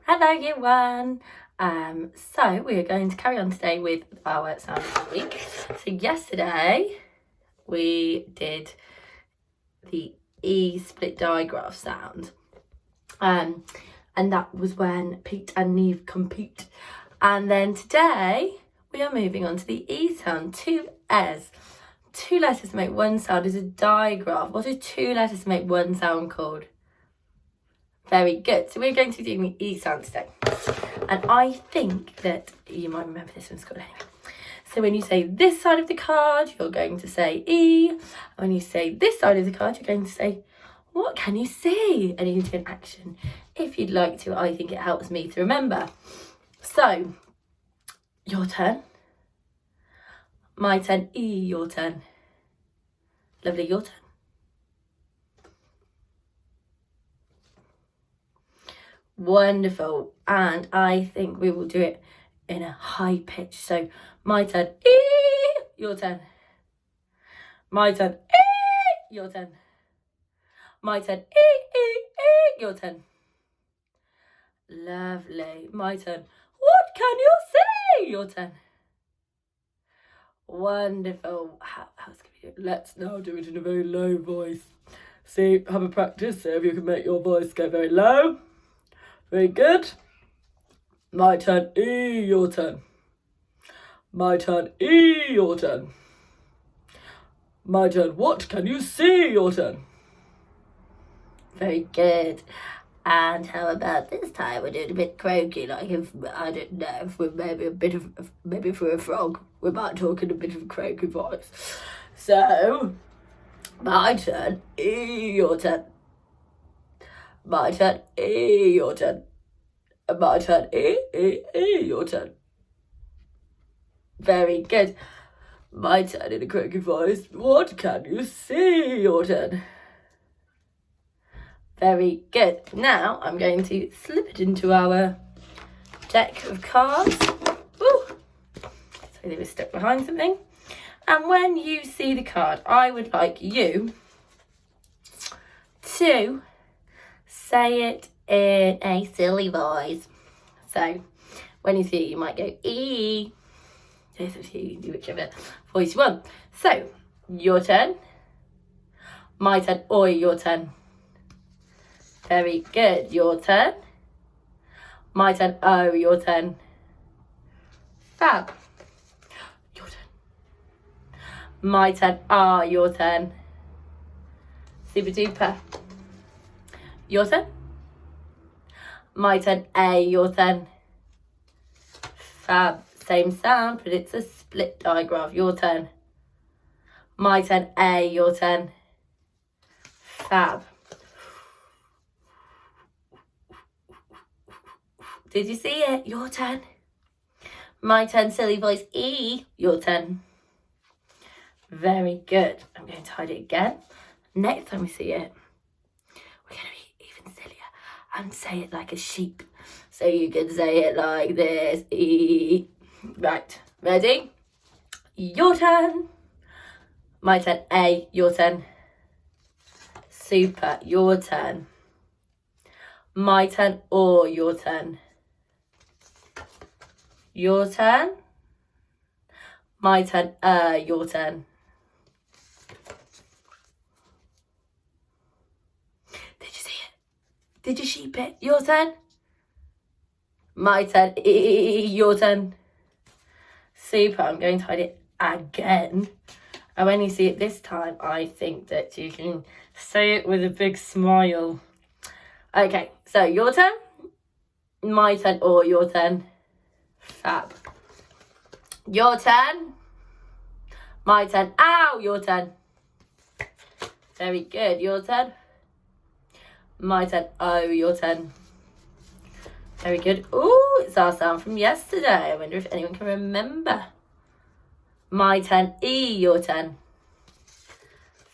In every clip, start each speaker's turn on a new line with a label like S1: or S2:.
S1: Hello year one. So we are going to carry on today with our sound of the week. So yesterday we did the E split digraph sound. And that was when Pete and Neve compete. And then today we are moving on to the E sound, two S's. Two letters to make one sound is a digraph. What are two letters to make one sound called? Very good. So we're going to be doing the E sound today. And I think that you might remember this from school anyway. So when you say this side of the card, you're going to say E. And when you say this side of the card, you're going to say, what can you see? And you can do an action if you'd like to. I think it helps me to remember. So, your turn. My turn. E, your turn. Lovely, your turn. Wonderful. And I think we will do it in a high pitch. So my turn, E, your turn. My turn, E, your turn. My turn, E, E, E, your turn. Lovely. My turn. What can you see? Your turn. Wonderful. How else can we do it? Let's now do it in a very low voice. See, have a practice. See if you can make your voice go very low. Very good. My turn, E, your turn. My turn, E, your turn. My turn, what can you see? Your turn. Very good. And how about this time we're doing a bit croaky, like if, I don't know, if we're maybe if we're a frog, we might talk in a bit of a croaky voice. So, my turn, E, your turn. My turn, E, your turn. My turn, E, E, E, your turn. Very good. My turn in a croaky voice. What can you see? Your turn. Very good. Now I'm going to slip it into our deck of cards. Ooh. So they were stuck behind something. And when you see the card, I would like you to say it in a silly voice. So when you see it, you might go E. You can do whichever voice you want. So your turn. My turn. Oi, your turn. Very good. Your turn. My turn. Oh, your turn. Fab. Your turn. My turn. Ah, your turn. Super duper. Your turn. My turn. A, your turn. Fab. Same sound, but it's a split digraph. Your turn. My turn. A, your turn. Fab. Did you see it? Your turn. My turn, silly voice. E, your turn. Very good. I'm going to hide it again. Next time we see it, we're going to be even sillier and say it like a sheep. So you can say it like this. E. Right. Ready? Your turn. My turn. A, your turn. Super. Your turn. My turn. Or, your turn. Your turn. My turn. Your turn. Did you see it? Did you sheep it? Your turn. My turn. Your turn. Super. I'm going to hide it again. And when you see it this time, I think that you can say it with a big smile. Okay, so your turn. My turn. Or your turn. Fab. Your turn. My turn. Ow, your turn. Very good. Your turn. My turn. Oh, your turn. Very good. Ooh, it's our sound from yesterday. I wonder if anyone can remember. My turn. E, your turn.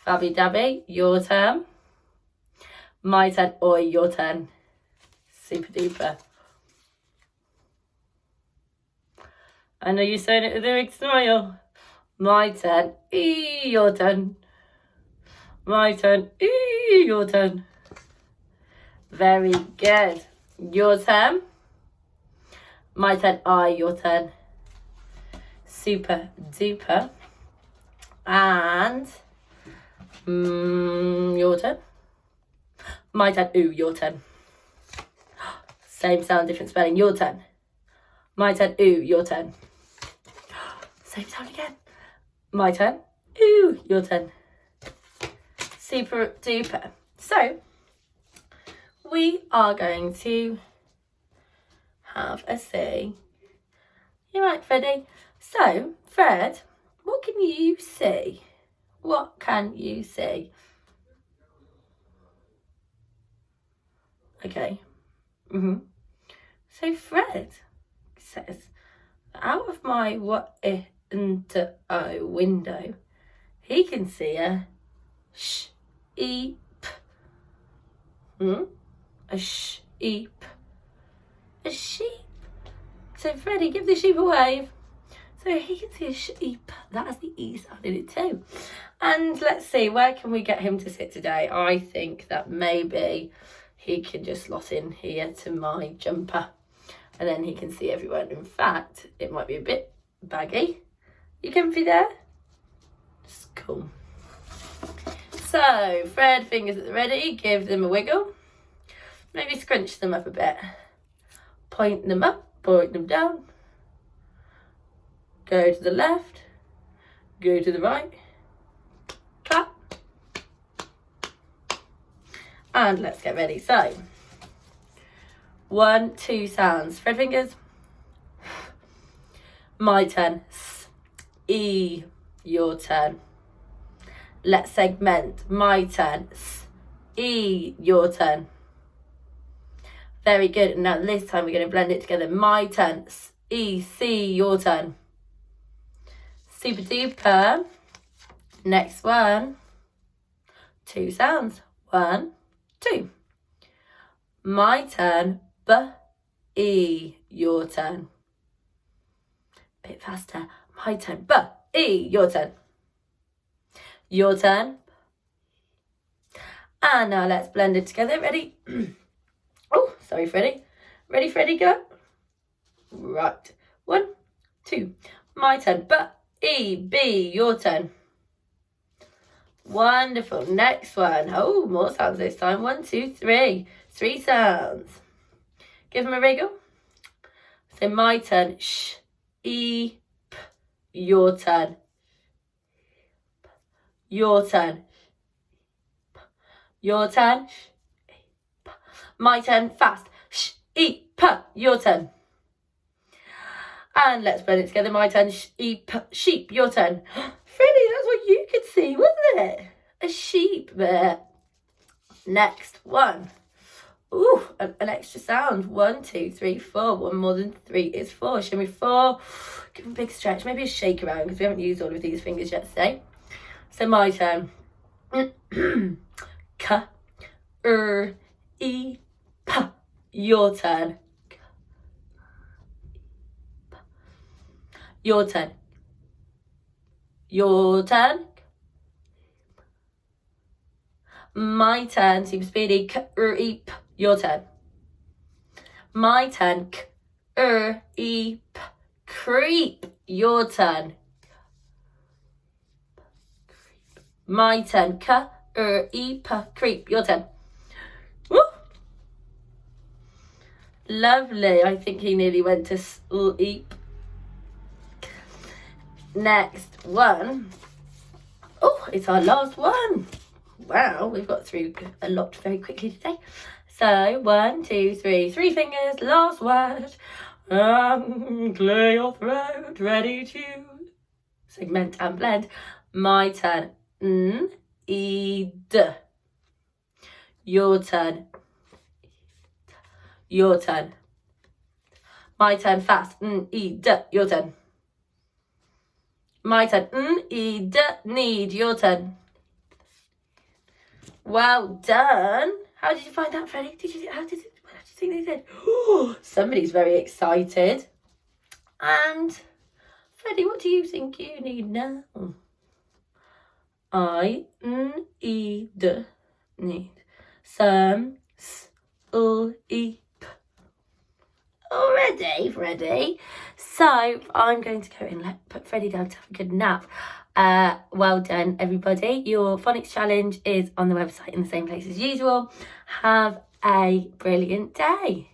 S1: Fabby dabby, your turn. My turn. Oi, your turn. Super duper. I know you're saying it with a big smile. My turn. E, your turn. My turn. E, your turn. Very good. Your turn. My turn. I, your turn. Super duper. And your turn. My turn. Ooh, your turn. Same sound, different spelling. Your turn. My turn. Ooh, your turn. Same sound again. My turn. Ooh, your turn. Super duper. So, we are going to have a see. You're right, Freddie. So, Fred, what can you see? What can you see? Okay. So, Fred says, out of my what into o window, he can see a sheep. A sheep. A sheep. So Freddie, give the sheep a wave. So he can see a sheep. That has the E sound in it too. And let's see, where can we get him to sit today? I think that maybe he can just slot in here to my jumper. And then he can see everyone. In fact, it might be a bit baggy. You comfy there? It's cool. So, Fred, fingers at the ready. Give them a wiggle. Maybe scrunch them up a bit. Point them up, point them down. Go to the left. Go to the right. Clap. And let's get ready. So, 1, 2 sounds. Fred fingers. My turn. S, E, your turn. Let's segment. My turn. S, E, your turn. Very good. And now this time we're going to blend it together. My turn. S, E, C, your turn. Super duper. Next one. 2 sounds. 1, 2. My turn. B, E, your turn. Bit faster. My turn. B, E, your turn. Your turn. And now let's blend it together. Ready? Oh, sorry, Freddie. Ready, Freddie, go. Right. 1, 2. My turn. B, E, B, your turn. Wonderful. Next one. Oh, more sounds this time. 1, 2, 3. 3 sounds. Give them a wriggle. So my turn. Sh, E, P, your turn. Your turn. Your turn. My turn. Fast. Sh, E, P, your turn. And let's blend it together. My turn. Sh, E, P, sheep, your turn. Freddie, that's what you could see, wasn't it? A sheep there. Next one. Ooh, an extra sound. 1, 2, 3, 4. 1 more than 3 is 4. Show me 4. Give them a big stretch. Maybe a shake around because we haven't used all of these fingers yet today. So my turn. K, E, P. Your turn. Your turn. Your turn. My turn. Super speedy. K, E, P. Your turn. My turn. K, E, P. Creep. Your turn. My turn. K, E, P. Creep. Your turn. Woo! Lovely. I think he nearly went to sleep. Next one. Oh, it's our last one. Wow, we've got through a lot very quickly today. So 1, 2, 3. 3 fingers. Last word. Clear your throat. Ready to segment and blend. My turn. N, E, D. Your turn. Your turn. My turn. Fast. N, E, D. Your turn. My turn. N, E, D. Need. Your turn. Well done. How did you find that, Freddie? What did you think they did? Oh, somebody's very excited. And Freddie, what do you think you need now? I, N, E, D. Need. Some, S, L, E, P. Already. ready, Freddie. So I'm going to go and put Freddie down to have a good nap. Well done, everybody. Your phonics challenge is on the website in the same place as usual. Have a brilliant day.